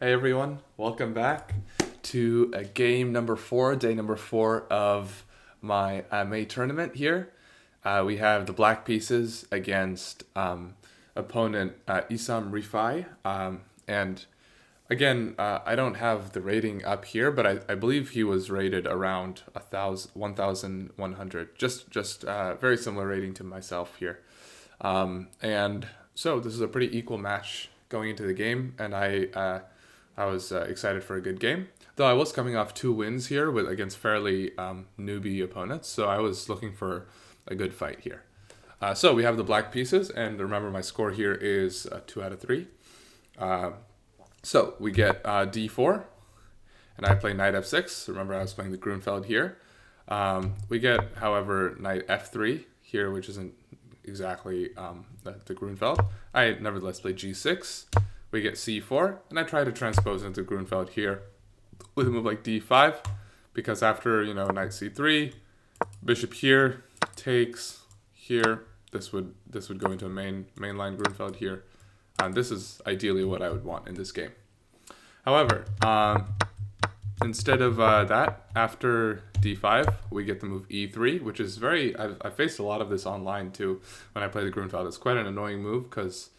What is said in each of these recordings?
Hey everyone, welcome back to game number 4, day number 4 of my May tournament here. We have the black pieces against opponent Isam Rifai. And again, I don't have the rating up here, but I believe he was rated around 1,100. Just very similar rating to myself here. And so this is a pretty equal match going into the game, and I was excited for a good game. Though I was coming off 2 wins here against fairly newbie opponents, so I was looking for a good fight here. So we have the black pieces, and remember my score here is 2 out of 3. So we get d4, and I play knight f6. Remember I was playing the Grunfeld here. We get, however, knight f3 here, which isn't exactly the Grunfeld. I nevertheless play g6. We get c4, and I try to transpose into Grunfeld here with a move like d5, because after, knight c3, bishop here, takes here, this would go into a mainline Grunfeld here, and this is ideally what I would want in this game. However, instead of that, after d5, we get the move e3, which is I've faced a lot of this online too when I play the Grunfeld. It's quite an annoying move because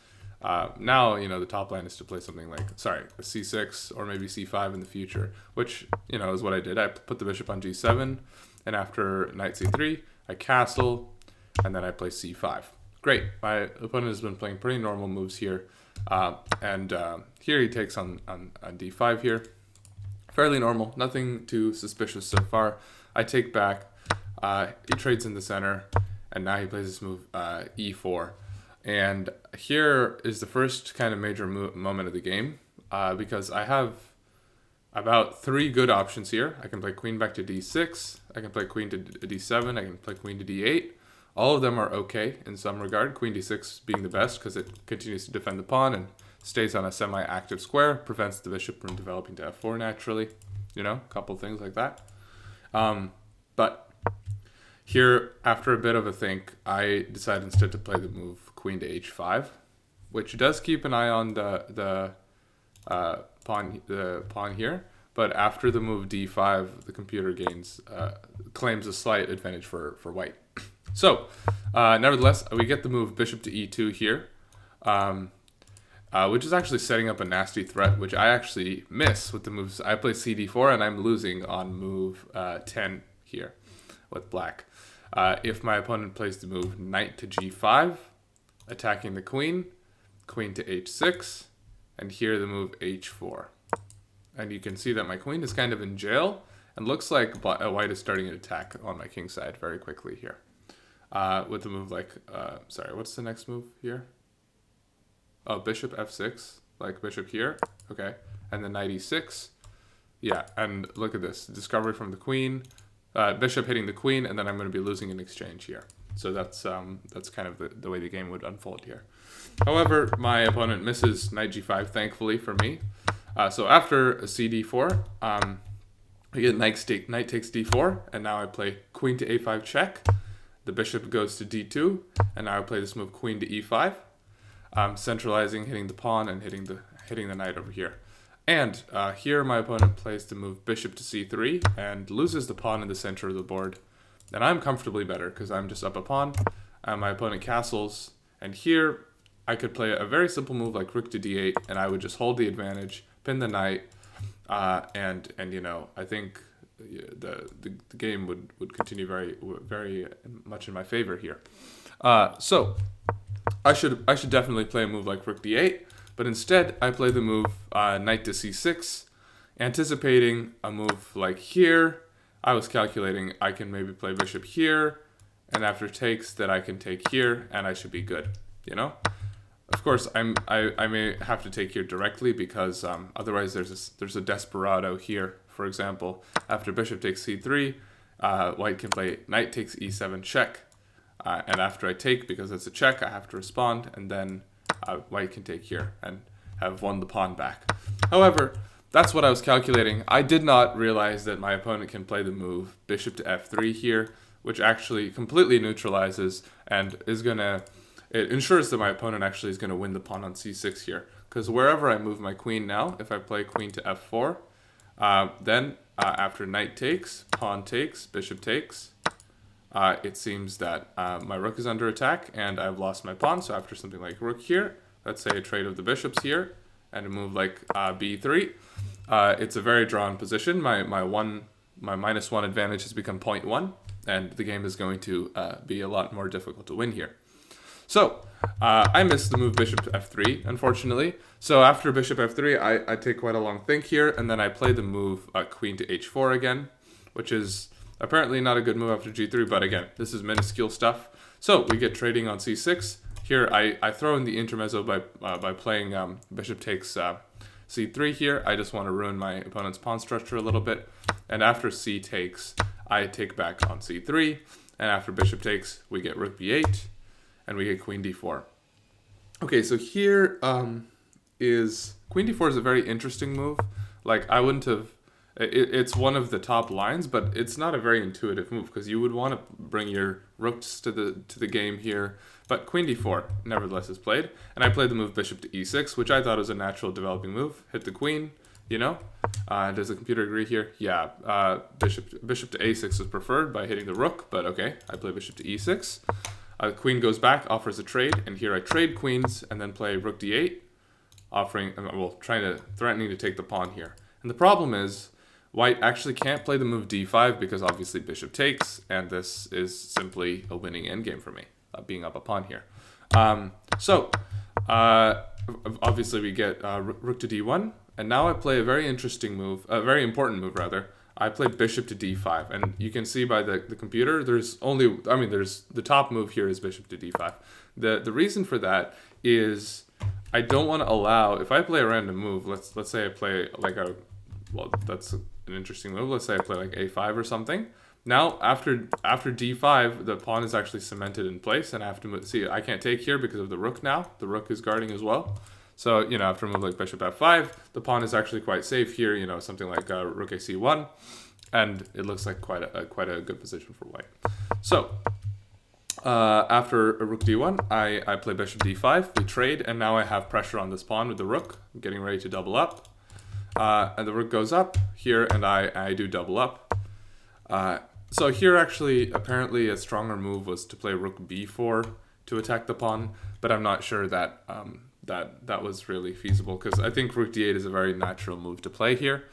now, the top line is to play something like, a c6 or maybe c5 in the future, which, is what I did. I put the bishop on g7, and after knight c3, I castle, and then I play c5. Great. My opponent has been playing pretty normal moves here, and here he takes on d5 here. Fairly normal, nothing too suspicious so far. I take back, he trades in the center, and now he plays this move e4. And here is the first kind of major moment of the game, because I have about 3 good options here. I can play queen back to d6, I can play queen to d7, I can play queen to d8. All of them are okay in some regard, queen d6 being the best because it continues to defend the pawn and stays on a semi-active square, prevents the bishop from developing to f4 naturally, a couple things like that. But here, after a bit of a think, I decide instead to play the move queen to h5, which does keep an eye on the pawn here. But after the move d5, the computer claims a slight advantage for white. So, nevertheless, we get the move bishop to e2 here, which is actually setting up a nasty threat, which I actually miss with the moves. I play cd4, and I'm losing on move 10 here with black. If my opponent plays the move knight to g5, attacking the queen, queen to h6, and here the move h4. And you can see that my queen is kind of in jail, and looks like white is starting an attack on my king side very quickly here. With the move like, what's the next move here? Oh, bishop f6, like bishop here, okay, and then knight e6. Yeah, and look at this, discovery from the queen, bishop hitting the queen, and then I'm going to be losing in exchange here. So that's kind of the way the game would unfold here. However, my opponent misses knight g5, thankfully for me. So after a cd4, we get knight takes d4, and now I play queen to a5 check. The bishop goes to d2, and now I play this move queen to e5, centralizing, hitting the pawn, and hitting the knight over here. And here my opponent plays the move bishop to c3 and loses the pawn in the center of the board. And I'm comfortably better because I'm just up a pawn. My opponent castles. And here I could play a very simple move like rook to d8, and I would just hold the advantage, pin the knight, and I think the game would continue very much in my favor here. So I should definitely play a move like rook d8. But instead, I play the move knight to c6, anticipating a move like here. I was calculating I can maybe play bishop here, and after takes that I can take here, and I should be good, Of course, I may have to take here directly because otherwise there's a desperado here. For example, after bishop takes c3, white can play knight takes e7 check, and after I take, because it's a check, I have to respond, and then white can take here and have won the pawn back. However, that's what I was calculating. I did not realize that my opponent can play the move bishop to f3 here, which actually completely neutralizes and is gonna it ensures that my opponent actually is going to win the pawn on c6 here. Because wherever I move my queen now, if I play queen to f4, then after knight takes, pawn takes, bishop takes, it seems that my rook is under attack and I've lost my pawn. So after something like rook here, let's say a trade of the bishops here, and a move like b3, it's a very drawn position. My -1 advantage has become 0.1, and the game is going to be a lot more difficult to win here. So I missed the move bishop to f3, unfortunately. So after bishop f3, I take quite a long think here, and then I play the move queen to h4 again, which is apparently not a good move after g3, but again, this is minuscule stuff. So we get trading on c6. Here I throw in the intermezzo by playing bishop takes c3 here. I just want to ruin my opponent's pawn structure a little bit. And after c takes, I take back on c3. And after bishop takes, we get rook b8. And we get queen d4. Okay, so here is queen d4 is a very interesting move. Like, I wouldn't have... It's one of the top lines, but it's not a very intuitive move because you would want to bring your rooks to the game here. But queen d4 nevertheless is played, and I played the move bishop to e6, which I thought was a natural developing move. Hit the queen, you know. Does the computer agree here? Yeah. Bishop to a6 is preferred by hitting the rook, but okay. I play bishop to e6. Queen goes back, offers a trade, and here I trade queens and then play rook d8, threatening to take the pawn here. And the problem is, white actually can't play the move d5 because obviously bishop takes, and this is simply a winning endgame for me, being up a pawn here. Obviously we get rook to d1, and now I play a very interesting move, a very important move rather. I play bishop to d5, and you can see by the computer, there's the top move here is bishop to d5. The reason for that is I don't want to allow, if I play a random move, let's say I play like that's an interesting move. Let's say I play like a5 or something. Now after d5, the pawn is actually cemented in place, and I have to move. See, I can't take here because of the rook now. The rook is guarding as well. So, you know, after a move like bishop f5, the pawn is actually quite safe here, you know, something like rook ac1, and it looks like quite a good position for white. So, after a rook d1, I play bishop d5, we trade, and now I have pressure on this pawn with the rook. I'm getting ready to double up. And the rook goes up here, and I do double up. So here actually, apparently a stronger move was to play rook b4 to attack the pawn, but I'm not sure that that was really feasible because I think rook d8 is a very natural move to play here.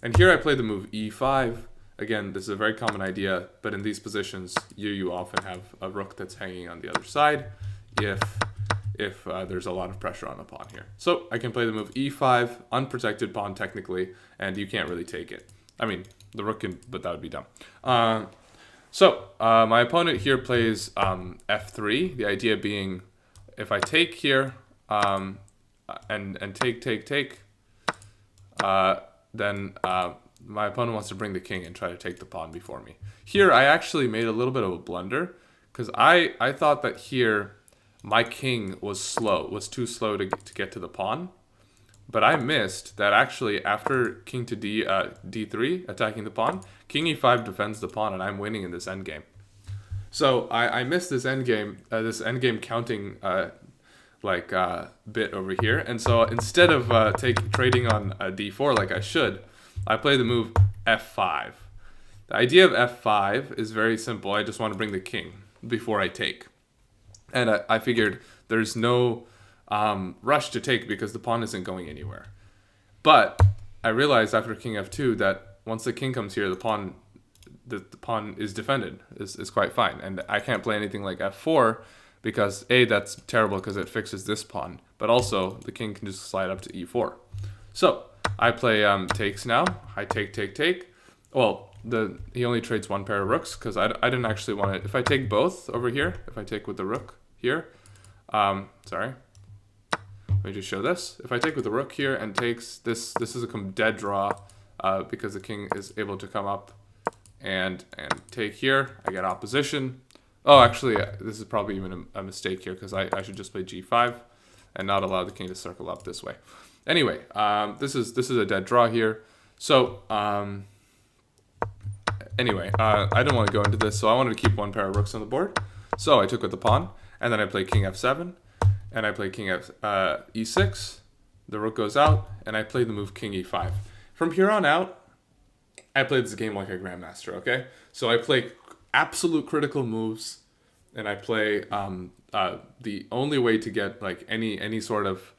And here I play the move e5. Again, this is a very common idea, but in these positions, you often have a rook that's hanging on the other side if there's a lot of pressure on the pawn here. So I can play the move e5, unprotected pawn technically, and you can't really take it. I mean, the rook can, but that would be dumb. My opponent here plays f3, the idea being if I take here, and take, then my opponent wants to bring the king and try to take the pawn before me. Here, I actually made a little bit of a blunder because I thought that here my king was too slow to get to the pawn. But I missed that actually after king to d3, attacking the pawn, king e5 defends the pawn, and I'm winning in this endgame. So I missed this endgame counting bit over here, and so instead of trading on d4 like I should, I play the move f5. The idea of f5 is very simple. I just want to bring the king before I take, and I figured there's no rush to take because the pawn isn't going anywhere. But I realized after king f2 that once the king comes here, the pawn is defended, is quite fine, and I can't play anything like f4 because A, that's terrible because it fixes this pawn, but also the king can just slide up to e4. So I play takes now. I take. Well, he only trades one pair of rooks because I didn't actually want to. If I take both over here, if I take with the rook here, sorry. Let me just show this. If I take with the rook here and takes, this is a dead draw because the king is able to come up and take here. I get opposition. Oh, actually, this is probably even a mistake here because I should just play g5 and not allow the king to circle up this way. Anyway, this is a dead draw here. So anyway, I didn't want to go into this, so I wanted to keep one pair of rooks on the board. So I took with the pawn, And then I play king f7, and I play king e6. The rook goes out, and I play the move king e5. From here on out, I play this game like a grandmaster, okay? So I play absolute critical moves, and I play the only way to get like any sort of...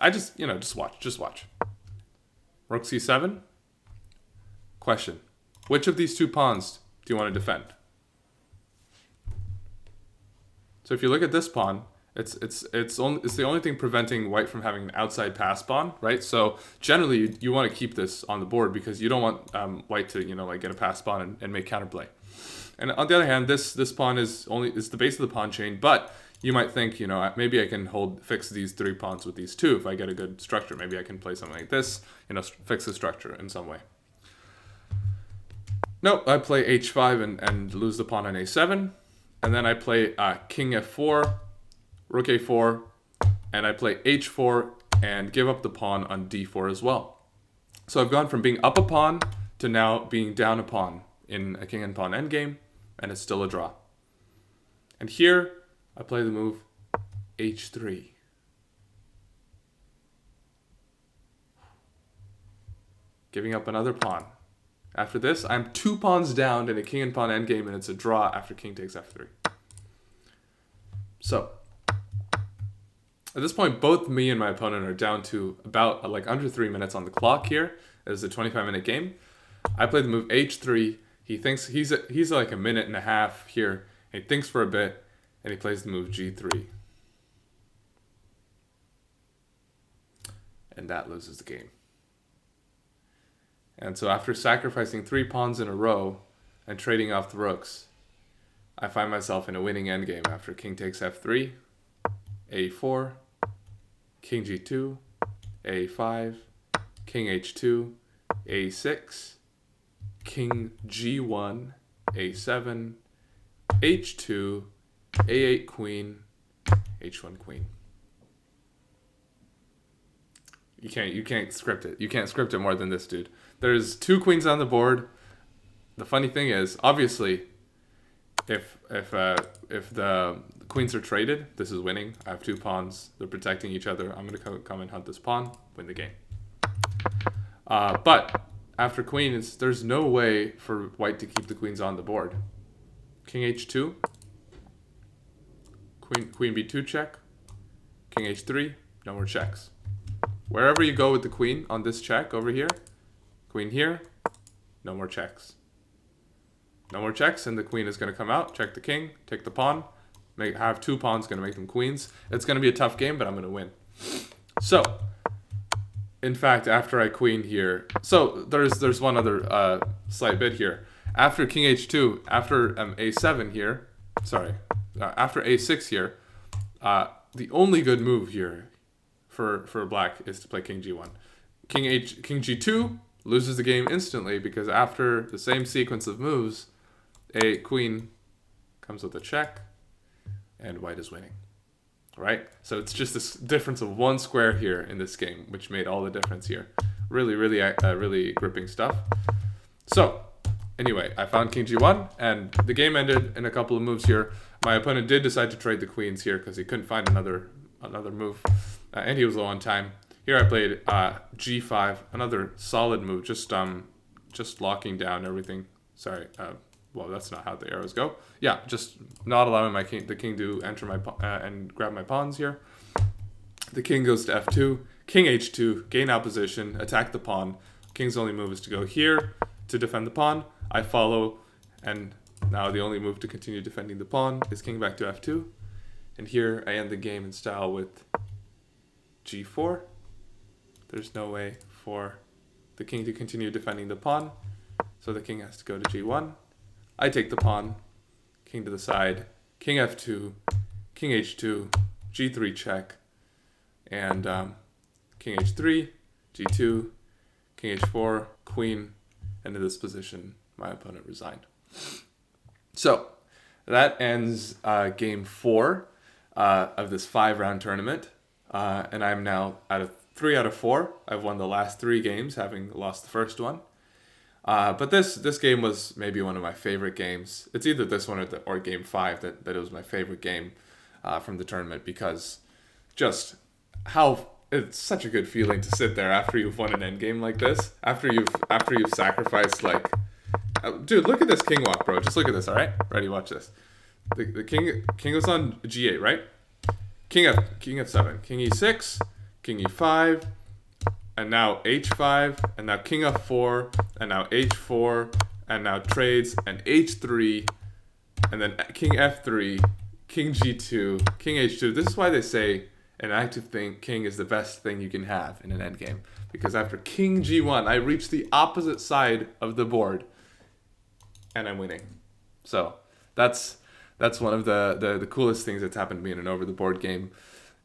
I just, just watch. Rook c7. Question. Which of these two pawns do you want to defend? So if you look at this pawn, it's the only thing preventing white from having an outside pass pawn, right? So generally you want to keep this on the board because you don't want white to like get a pass pawn and make counterplay. And on the other hand, this pawn is the base of the pawn chain, but you might think maybe I can fix these 3 pawns with these 2 if I get a good structure. Maybe I can play something like this, fix the structure in some way. No, I play h5 and lose the pawn on a7. And then I play king f4, rook a4, and I play h4 and give up the pawn on d4 as well. So I've gone from being up a pawn to now being down a pawn in a king and pawn endgame, and it's still a draw. And here, I play the move h3. Giving up another pawn. After this, I'm 2 pawns down in a king and pawn endgame, and it's a draw after king takes f3. So, at this point, both me and my opponent are down to about under 3 minutes on the clock here. It is a 25-minute game. I play the move h3. He thinks he's like a minute and a half here. He thinks for a bit, and he plays the move g3. And that loses the game. And so after sacrificing 3 pawns in a row and trading off the rooks, I find myself in a winning endgame after king takes f3, a4, king g2, a5, king h2, a6, king g1, a7, h2, a8 queen, h1 queen. You can't script it. You can't script it more than this, dude. There's 2 queens on the board. The funny thing is, obviously, if the queens are traded, this is winning. I have 2 pawns. They're protecting each other. I'm gonna come and hunt this pawn, win the game. But after queens, there's no way for white to keep the queens on the board. King h2, queen b2 check, king h3, no more checks. Wherever you go with the queen on this check over here, queen here, no more checks. No more checks, and the queen is going to come out, check the king, take the pawn, have 2 pawns, going to make them queens. It's going to be a tough game, but I'm going to win. So, in fact, after I queen here, so there's one other slight bit here. After king h2, after a7 here, after a6 here, the only good move here for black is to play king g1. King g2 loses the game instantly because after the same sequence of moves, a queen comes with a check, and white is winning. Right? So it's just this difference of 1 square here in this game, which made all the difference here. Really gripping stuff. So, anyway, I found king g1, and the game ended in a couple of moves here. My opponent did decide to trade the queens here because he couldn't find another move, and he was low on time. Here I played g5, another solid move, just locking down everything. Sorry, well, that's not how the arrows go. Yeah, just not allowing the king to enter my and grab my pawns here. The king goes to f2, king h2, gain opposition, attack the pawn. King's only move is to go here to defend the pawn. I follow, and now the only move to continue defending the pawn is king back to f2. And here I end the game in style with g4. There's no way for the king to continue defending the pawn, so the king has to go to g1. I take the pawn, king to the side, king f2, king h2, g3 check, and king h3, g2, king h4, queen, and in this position, my opponent resigned. So that ends game 4 of this 5-round tournament, and I'm now out of 3 out of 4. I've won the last 3 games, having lost the first one. But this game was maybe one of my favorite games. It's either this one or game 5 that it was my favorite game. from the tournament, because just how it's such a good feeling to sit there after you've won an endgame like this, after you've sacrificed like, dude, look at this king walk, bro. Just look at this. All right, ready? Watch this. The king was on g8, right? King f7, king e6, king e5, and now h5, and now king f4, and now h4, and now trades, and h3, and then king f3, king g2, king h2. This is why they say an active king is the best thing you can have in an endgame, because after king g1, I reach the opposite side of the board, and I'm winning. So that's one of the coolest things that's happened to me in an over the board game.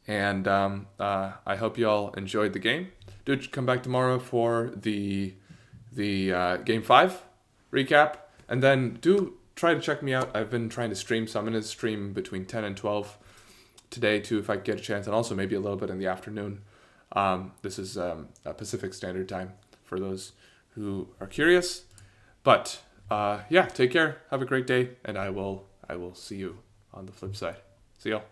And I hope you all enjoyed the game. Do come back tomorrow for the game 5 recap, and then do try to check me out. I've been trying to stream, so I'm going to stream between 10 and 12 today too, if I get a chance, and also maybe a little bit in the afternoon. This is Pacific Standard Time for those who are curious. But yeah, take care, have a great day, and I will see you on the flip side. See y'all.